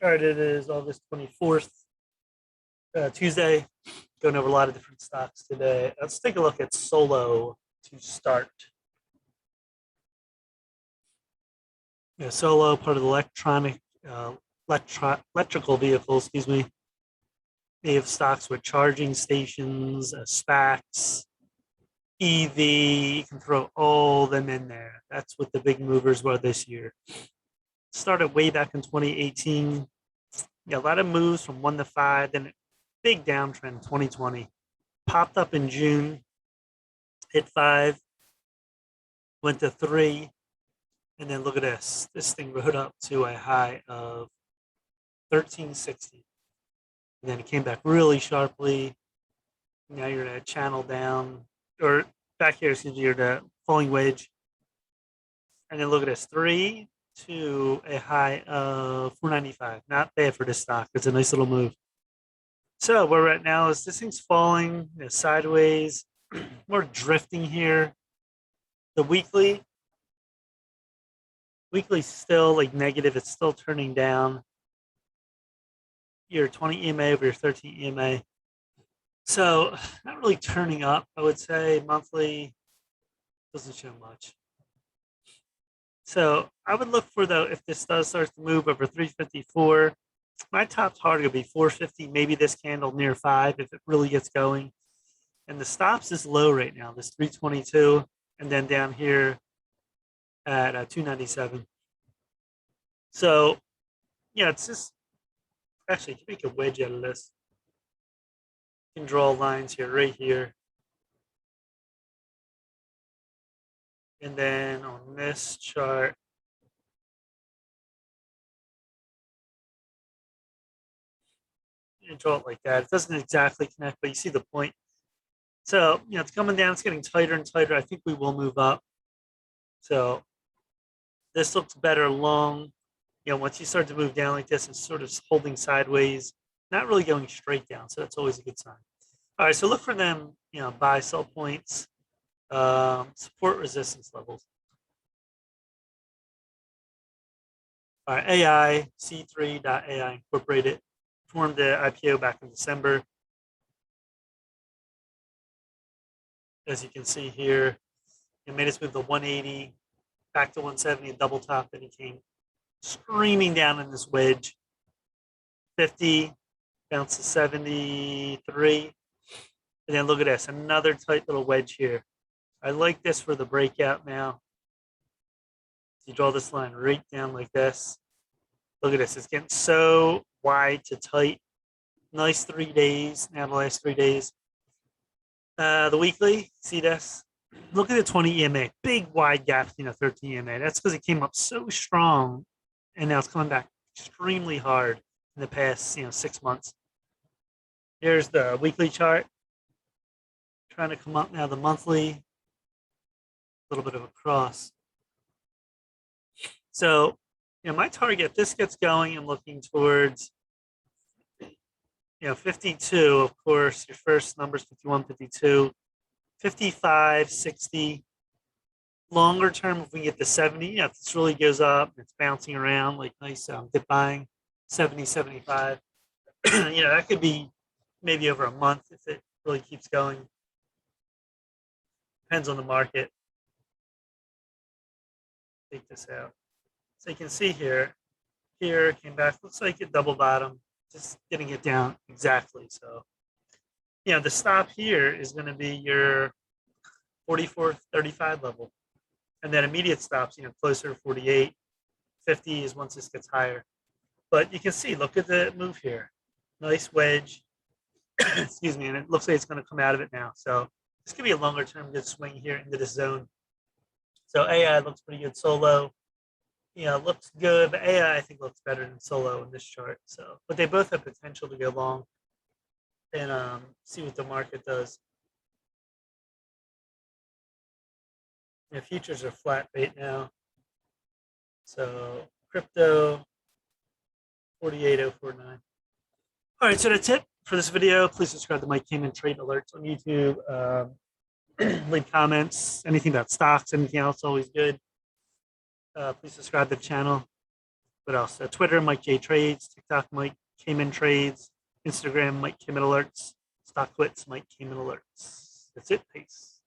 All right, it is August 24th, Tuesday. Going over a lot of different stocks today. Let's take a look at Solo to start. Yeah, Solo, part of the electrical vehicles, excuse me. They have stocks with charging stations, SPACs, EV. You can throw all them in there. That's what the big movers were this year. Started way back in 2018. Yeah, a lot of moves from 1 to 5, then a big downtrend 2020. Popped up in June, hit 5, went to 3, and then look at this. This thing rode up to a high of 1360. And then it came back really sharply. Now you're in a channel down, or back here, excuse me, you're the falling wedge. And then look at this, 3 to a high of 495. Not bad for this stock. It's a nice little move. So where we're at now is this thing's falling sideways. We're drifting here. The weekly still like negative. It's still turning down. Your 20 EMA over your 13 EMA. So not really turning up, I would say. Monthly doesn't show much. So I would look for, though, if this does start to move over 354, my top target would be 450, maybe this candle near 5 if it really gets going. And the stops is low right now, this 322, and then down here at 297. So, yeah, it's just, actually, you can make a wedge out of this. You can draw lines here, right here. And then on this chart, you draw it like that. It doesn't exactly connect, but you see the point. So, it's coming down. It's getting tighter and tighter. I think we will move up. So this looks better long. Once you start to move down like this, it's sort of holding sideways, not really going straight down. So that's always a good sign. All right, so look for them, buy, sell points, support resistance levels. All right, AI, C3.ai Incorporated, formed the IPO back in December. As you can see here, it made us move to 180, back to 170, double top, and it came screaming down in this wedge. 50, bounce to 73. And then look at this, another tight little wedge here. I like this for the breakout now. You draw this line right down like this. Look at this, it's getting so wide to tight. Nice 3 days, now the last 3 days. The weekly, see this? Look at the 20 EMA, big wide gap, 13 EMA. That's because it came up so strong, and now it's coming back extremely hard in the past, 6 months. Here's the weekly chart. Trying to come up now, the monthly. A little bit of a cross. So, my target, if this gets going, I'm looking towards, 52, of course, your first number is 51, 52, 55, 60. Longer term, if we get to 70, if this really goes up, it's bouncing around like nice dip buying, 70, 75. That could be maybe over a month if it really keeps going. Depends on the market. Take this out. So you can see here came back, looks like a double bottom, just getting it down exactly. So, the stop here is going to be your 44.35 level. And then immediate stops, closer to 48. 50 is once this gets higher. But you can see, look at the move here. Nice wedge. Excuse me. And it looks like it's going to come out of it now. So this could be a longer term good swing here into this zone. So AI looks pretty good. Solo, looks good. But AI, I think, looks better than Solo in this chart. So, but they both have potential to go long and see what the market does. Futures are flat right now. So crypto 48049. All right, so that's it for this video. Please subscribe to Mike Kingman Trade Alerts on YouTube. Leave comments, anything about stocks, anything else, always good. Please subscribe to the channel. What else? Twitter, Mike J Trades. TikTok, Mike Cayman Trades. Instagram, Mike Cayman Alerts. StockTwits, Mike Cayman Alerts. That's it. Peace.